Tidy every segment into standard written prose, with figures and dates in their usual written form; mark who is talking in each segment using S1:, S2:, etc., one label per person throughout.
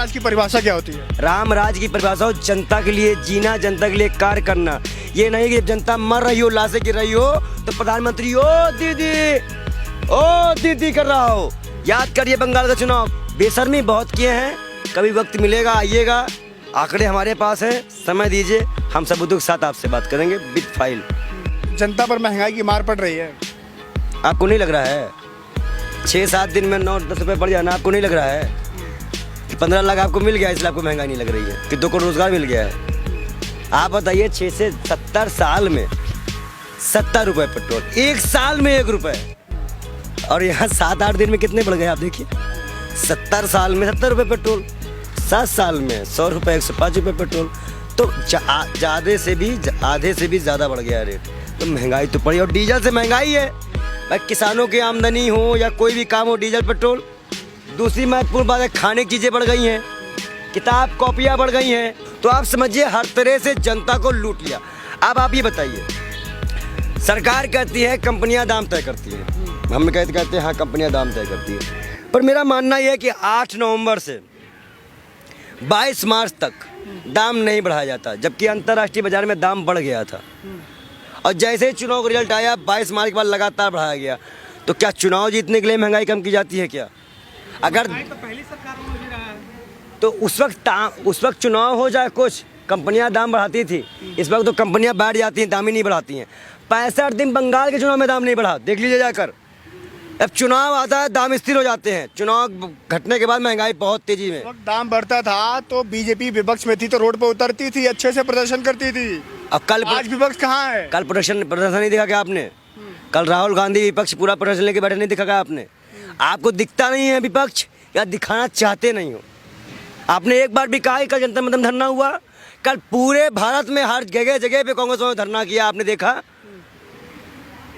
S1: राज की परिभाषा क्या होती है?
S2: राम राज की परिभाषा हो जनता के लिए जीना, जनता के लिए कार्य करना। ये नहीं कि जनता मर रही हो, लाशें गिर रही हो तो प्रधानमंत्री ओ दीदी कर रहा हो। याद करिए बंगाल का चुनाव, बेशर्मी बहुत किए हैं। कभी वक्त मिलेगा आइएगा, आंकड़े हमारे पास हैं, समय दीजिए, हम सबूतों के साथ आपसे बात करेंगे विद फाइल।
S1: जनता पर महंगाई की मार पड़ रही है।
S2: आपको नहीं लग रहा है 6-7 दिन में 9-10 रुपये बढ़ जाना? आपको नहीं लग रहा है कि 15 लाख आपको मिल गया इसलिए आपको महंगाई नहीं लग रही है, कि 2 करोड़ रोजगार मिल गया है? आप बताइए 6 से 70 साल में 70 रुपये पेट्रोल, 1 साल में 1 रुपये, और यहाँ 7-8 दिन में कितने बढ़ गए आप देखिए। 70 साल में 70 रुपये पेट्रोल, 7 साल में 100 रुपये, 105 रुपये पेट्रोल, तो ज़्यादा से भी आधे से भी ज़्यादा बढ़ गया रेट। तो महंगाई तो पड़ी, और डीजल से महंगाई है भाई। किसानों की आमदनी हो या कोई भी काम हो, डीजल पेट्रोल। दूसरी महत्वपूर्ण बात है, खाने की चीज़ें बढ़ गई हैं, किताब कॉपियाँ बढ़ गई हैं। तो आप समझिए हर तरह से जनता को लूट लिया। अब आप ये बताइए, सरकार कहती है कंपनियां दाम तय करती हैं, हम कहते हैं हाँ कंपनियां दाम तय करती है, पर मेरा मानना यह है कि 8 नवंबर से 22 मार्च तक दाम नहीं बढ़ाया जाता, जबकि अंतर्राष्ट्रीय बाजार में दाम बढ़ गया था। और जैसे ही चुनाव का रिजल्ट आया 22 मार्च के बाद लगातार बढ़ाया गया। तो क्या चुनाव जीतने के लिए महंगाई कम की जाती है क्या? अगर
S1: तो पहली सरकार में भी रहा है।
S2: तो उस वक्त चुनाव हो जाए, कुछ कंपनियां दाम बढ़ाती थी, इस वक्त तो कंपनियां बैठ जाती हैं, दाम ही नहीं बढ़ाती हैं। 65 दिन बंगाल के चुनाव में दाम नहीं बढ़ा, देख लीजिए जाकर। अब चुनाव आता है दाम स्थिर हो जाते हैं, चुनाव घटने के बाद महंगाई बहुत तेजी में।
S1: वक्त दाम बढ़ता था तो बीजेपी विपक्ष में थी तो रोड पर उतरती थी, अच्छे से प्रदर्शन करती थी।
S2: अब कल
S1: आज विपक्ष कहाँ है?
S2: कल प्रदर्शन नहीं दिखा क्या आपने? कल राहुल गांधी विपक्ष पूरा प्रदर्शन लेके बैठे नहीं दिखा क्या आपने? आपको दिखता नहीं है विपक्ष, या दिखाना चाहते नहीं हो? आपने एक बार भी कहा कल जनता मंच धरना हुआ? कल पूरे भारत में हर जगह जगह पे कांग्रेस ने धरना किया, आपने देखा?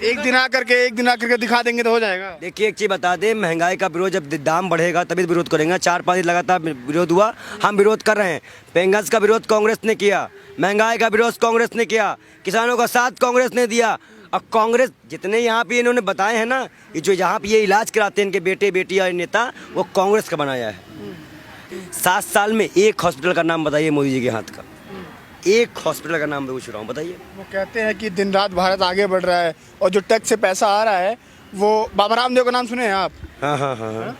S1: एक दिन आकर के दिखा देंगे तो हो जाएगा।
S2: देखिए एक चीज़ बता दें, महंगाई का विरोध जब दाम बढ़ेगा तभी विरोध करेंगे। 4-5 दिन लगातार विरोध हुआ, हम विरोध कर रहे हैं। पेंगस का विरोध कांग्रेस ने किया, महंगाई का विरोध कांग्रेस ने किया, किसानों का साथ कांग्रेस ने दिया। और कांग्रेस जितने यहाँ पे इन्होंने बताए हैं ना, ये जो यहाँ पे ये इलाज कराते हैं इनके बेटे बेटियाँ और नेता, वो कांग्रेस का बनाया है। 7 साल में एक हॉस्पिटल का नाम बताइए मोदी जी के हाथ का, एक हॉस्पिटल का नाम पूछ रहा हूँ, बताइए।
S1: वो कहते हैं कि दिन रात भारत आगे बढ़ रहा है और जो टैक्स से पैसा आ रहा है वो बाबा रामदेव का नाम सुने हैं आप?
S2: हाँ।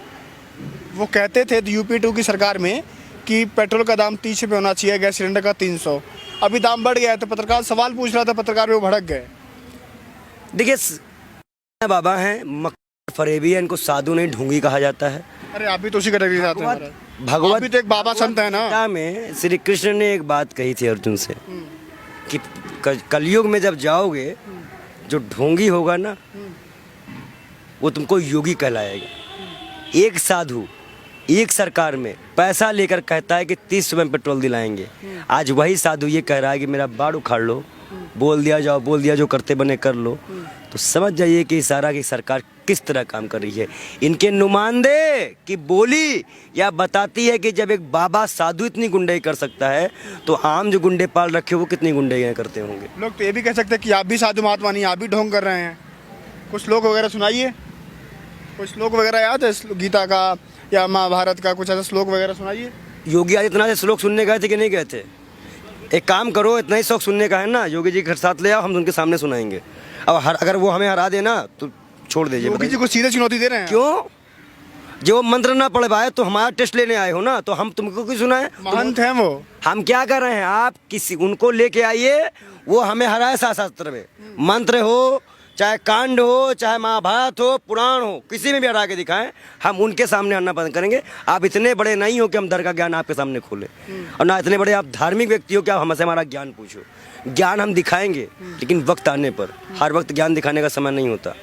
S1: वो कहते थे UP 2 की सरकार में कि पेट्रोल का दाम 30 रुपये होना चाहिए, गैस सिलेंडर का 300। अभी दाम बढ़ गया है तो पत्रकार सवाल पूछ रहा था, पत्रकार वो भड़क गए।
S2: देखिए बाबा हैं, मक्कर फरेबी है, इनको साधु नहीं ढोंगी कहा जाता है।
S1: अरे आप भी तो उसी कैटेगरी से आते हैं।
S2: भगवत
S1: भी तो एक बाबा संत है ना।
S2: गीता में श्री कृष्ण ने एक बात कही थी अर्जुन से कि कलयुग में जब जाओगे, जो ढोंगी होगा ना वो तुमको योगी कहलाएगा। एक साधु एक सरकार में पैसा लेकर कहता है कि 30 रुपये में पेट्रोल दिलाएंगे, आज वही साधु ये कह रहा है कि मेरा बाड़ उखाड़ लो, बोल दिया जो करते बने कर लो। तो समझ जाइए कि इशारा की सरकार किस तरह काम कर रही है। इनके नुमाइंदे की बोली या बताती है कि जब एक बाबा साधु इतनी गुंडाई कर सकता है तो आम जो गुंडे पाल रखे वो कितनी गुंडाई करते होंगे।
S1: लोग तो ये भी कह सकते हैं कि आप भी साधु महात्मा नहीं, आप भी ढोंग कर रहे हैं। कुछ श्लोक वगैरह सुनाइए, कुछ श्लोक वगैरह याद है गीता का या महाभारत का, कुछ ऐसा श्लोक वगैरह सुनाइए।
S2: योगी आदित्यनाथ श्लोक सुनने गए थे कि नहीं गए थे? एक काम करो, इतना ही शौक सुनने का है ना, योगी जी के साथ ले आओ, हम उनके सामने सुनाएंगे। अब अगर वो हमें हरा देना तो छोड़ दीजिए।
S1: योगी जी को सीधे चुनौती दे रहे हैं।
S2: क्यों? जो मंत्र ना पढ़ पाए तो हमारा टेस्ट लेने आए हो ना, तो हम तुमको क्यों सुनाए?
S1: महंत हैं वो।
S2: हम क्या कर रहे हैं, आप किसी उनको लेके आइए, वो हमें हराए शास्त्र में। मंत्र हो चाहे कांड हो, चाहे महाभारत हो, पुराण हो, किसी में भी हरा के दिखाएं, हम उनके सामने आना पसंद करेंगे। आप इतने बड़े नहीं हो कि हम धर्म का ज्ञान आपके सामने खोलें, और ना इतने बड़े आप धार्मिक व्यक्ति हो कि आप हमसे हमारा ज्ञान पूछो। ज्ञान हम दिखाएंगे, लेकिन वक्त आने पर। हर वक्त ज्ञान दिखाने का समय नहीं होता।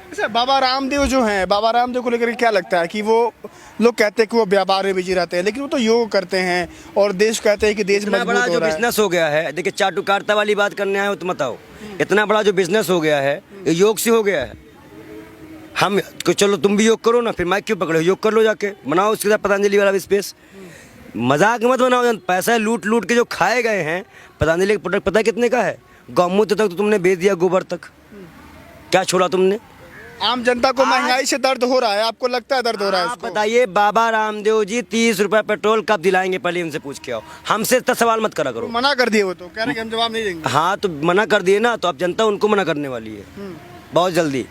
S1: अच्छा, बाबा रामदेव जो हैं, बाबा रामदेव को लेकर क्या लगता है कि वो लोग कहते हैं कि वो व्यापार में बिजी रहते हैं, लेकिन वो तो योग करते हैं और देश कहते हैं कि देश मजबूत हो रहा है।
S2: जो बिजनेस हो गया है, देखिए चाटुकारिता वाली बात करने आए हो तो बताओ, इतना बड़ा जो बिजनेस हो गया है ये योग से हो गया है। हम चलो तुम भी योग करो ना, फिर माइक क्यों पकड़े, योग कर लो जाके, बनाओ उसके साथ पतंजलि वाला स्पेस। मजाक मत बनाओ, पैसा लूट लूट के जो खाए गए हैं। पतंजलि का प्रोडक्ट पता है कितने का है? गौमूत्र तक तो तुमने बेच दिया, गोबर तक। क्या छोड़ा तुमने?
S1: आम जनता को महंगाई से दर्द हो रहा है, आपको लगता है दर्द हो रहा है
S2: आप
S1: उसको?
S2: बताइए बाबा रामदेव जी 30 रुपए पेट्रोल कब दिलाएंगे, पहले उनसे पूछ के आओ, हमसे इतना सवाल मत करा करो।
S1: मना कर दिए वो तो, कह रहे कि हम जवाब नहीं देंगे।
S2: हाँ तो मना कर दिए ना, तो अब जनता उनको मना करने वाली है बहुत जल्दी।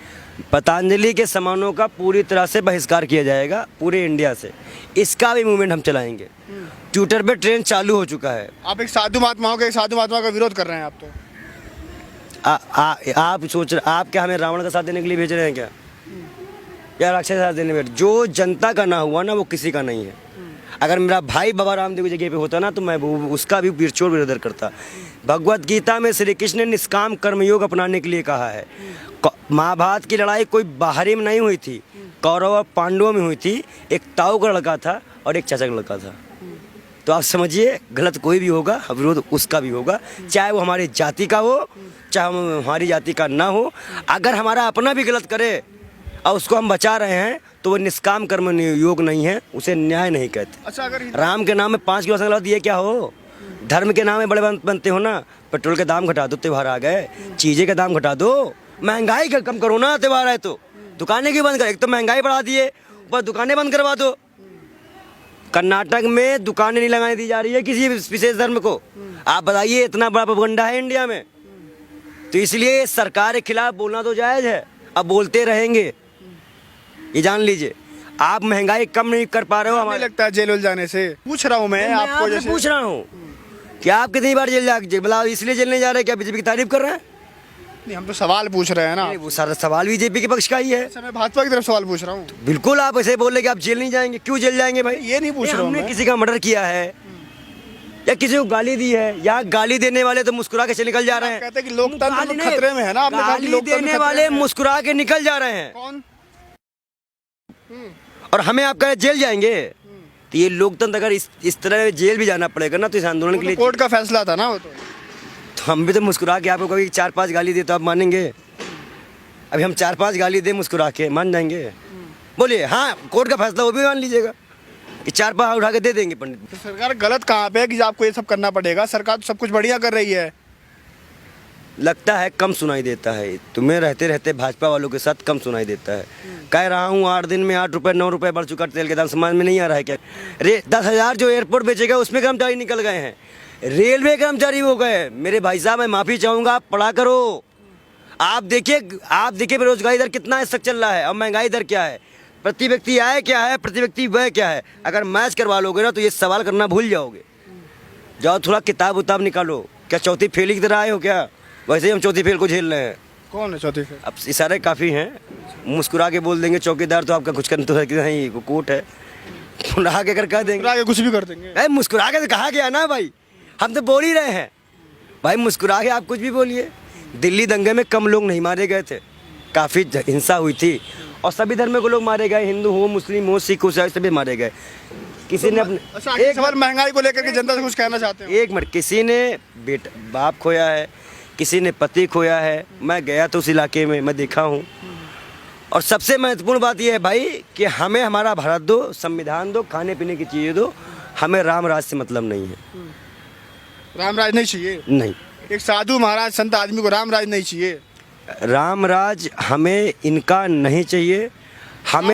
S2: पतंजलि के सामानों का पूरी तरह से बहिष्कार किया जाएगा पूरे इंडिया से, इसका भी मूवमेंट हम चलाएंगे। ट्विटर पे ट्रेंड चालू हो चुका है।
S1: आप एक साधु महात्मा हो, एक साधु महात्मा का विरोध कर रहे हैं आप तो।
S2: आप सोच रहे, आप क्या हमें रावण का साथ देने के लिए भेज रहे हैं क्या, या राक्षस का साथ देने में? जो जनता का ना हुआ ना वो किसी का नहीं है। अगर मेरा भाई बाबा रामदेव की जगह पे होता ना तो मैं उसका भी बिरचोर विरोध करता। भगवत गीता में श्री कृष्ण ने निष्काम कर्मयोग अपनाने के लिए कहा है। महाभारत की लड़ाई कोई बाहरी में नहीं हुई थी, कौरव और पांडवों में हुई थी। एक ताऊ का लड़का था और एक चाचा का लड़का था। तो आप समझिए गलत कोई भी होगा, विरोध उसका भी होगा, चाहे वो हमारी जाति का हो चाहे हमारी जाति का ना हो। अगर हमारा अपना भी गलत करे और उसको हम बचा रहे हैं तो वो निष्काम कर्म योग नहीं है, उसे न्याय नहीं कहते।
S1: अच्छा, अगर
S2: राम के नाम में 5 किलो संगला दिए क्या हो? धर्म के नाम में बड़े बनते हो ना। पेट्रोल के दाम घटा दो, त्योहार आ गए, चीज़ें के दाम घटा दो, महंगाई कम करो ना। त्योहार है तो दुकानें क्यों बंद कर? एक तो महंगाई बढ़ा दिए, ऊपर दुकानें बंद करवा दो। कर्नाटक में दुकानें नहीं लगाने दी जा रही है किसी विशेष धर्म को। आप बताइए, इतना बड़ा प्रोपेगेंडा है इंडिया में। तो इसलिए सरकार के खिलाफ बोलना तो जायज़ है, अब बोलते रहेंगे, ये जान लीजिए। आप महंगाई कम नहीं कर पा रहे हो। हमें
S1: लगता है जेल जाने से पूछ रहा हूँ मैं आपको, जैसे
S2: पूछ रहा हूँ कि आप कितनी बार जेल इसलिए जेल नहीं जा रहे, क्या बीजेपी की तारीफ कर रहे हैं?
S1: नहीं, हम तो सवाल पूछ रहे हैं ना।
S2: वो सारा सवाल बीजेपी के पक्ष का ही है।
S1: अच्छा, मैं भाजपा की तरफ सवाल पूछ रहा हूँ।
S2: बिल्कुल, आप ऐसे बोल रहे कि आप जेल नहीं जाएंगे। क्यों जेल जाएंगे भाई?
S1: ये नहीं पूछ रहा हूँ
S2: हमने
S1: मैं।
S2: किसी का मर्डर किया है या किसी को गाली दी है? यहाँ गाली देने वाले तो मुस्कुरा के निकल जा रहे हैं।
S1: कहते हैं कि लोकतंत्र तो खतरे में है ना। आपने कहा कि
S2: गाली
S1: लोकतंत्र
S2: देने वाले मुस्कुरा के निकल जा रहे हैं।
S1: कौन?
S2: और हमें आप कह रहे जेल जाएंगे? तो ये लोकतंत्र अगर इस तरह जेल भी जाना पड़ेगा ना तो इस आंदोलन के लिए
S1: कोर्ट का फैसला था ना वो तो
S2: हम भी तो मुस्कुरा के आपको कभी 4-5 गाली दे तो आप मानेंगे? अभी हम 4-5 गाली दे मुस्कुरा के मान जाएंगे? बोलिए। हाँ, कोर्ट का फैसला वो भी मान लीजिएगा कि 4-5 उठा के दे देंगे पंडित।
S1: तो सरकार गलत कहाँ पे है कि आपको ये सब करना पड़ेगा? सरकार तो सब कुछ बढ़िया कर रही है।
S2: लगता है कम सुनाई देता है, तुम्हें रहते रहते भाजपा वालों के साथ कम सुनाई देता है। कह रहा हूँ 8 दिन में 8 रुपये 9 रुपये बढ़ चुका तेल के दाम, समझ में नहीं आ रहा है क्या? 10,000 जो एयरपोर्ट बेचेगा उसमें कर्मचारी निकल गए हैं, रेलवे कर्मचारी हो गए। मेरे भाई साहब, मैं माफ़ी चाहूँगा, आप पढ़ा करो। आप देखिए बेरोजगारी दर कितना इस तक चल रहा है और महंगाई दर क्या है, प्रति व्यक्ति आय क्या है, प्रति व्यक्ति व्यय क्या है। अगर मैच करवा लोगे ना तो ये सवाल करना भूल जाओगे। जाओ थोड़ा किताब उताब निकालो। क्या चौथी फेल की तरह आए हो क्या? वैसे ही हम चौथी फेल को झेल रहे हैं।
S1: कौन है चौथी फेल?
S2: अब इशारे काफ़ी हैं, मुस्कुरा के बोल देंगे चौकीदार तो आपका कुछ करना तो है कि नहीं, वो कोर्ट है, मुस्कुरा के कर कह देंगे,
S1: कुछ भी कर देंगे।
S2: मुस्कुरा के तो कहा गया ना भाई, हम तो बोल ही रहे हैं भाई, मुस्कुरा के आप कुछ भी बोलिए। दिल्ली दंगे में कम लोग नहीं मारे गए थे, काफ़ी हिंसा हुई थी और सभी धर्म के लोग मारे गए, हिंदू हो, मुस्लिम हो, सिख हो, सभी मारे गए। किसी ने अपने
S1: एक सवाल महंगाई को लेकर के जनता से कुछ कहना चाहते हैं?
S2: एक मिनट, किसी ने बाप खोया है, किसी ने पति खोया है। मैं गया तो उस इलाके में, मैं देखा हूँ। और सबसे महत्वपूर्ण बात यह है भाई कि हमें हमारा भारत दो, संविधान दो, खाने पीने की चीज़ें दो, हमें राम राज से मतलब नहीं है।
S1: राम राज नहीं चाहिए?
S2: नहीं।
S1: एक साधु महाराज संत आदमी को राम राज नहीं चाहिए?
S2: राम राज हमें इनका नहीं चाहिए। हमें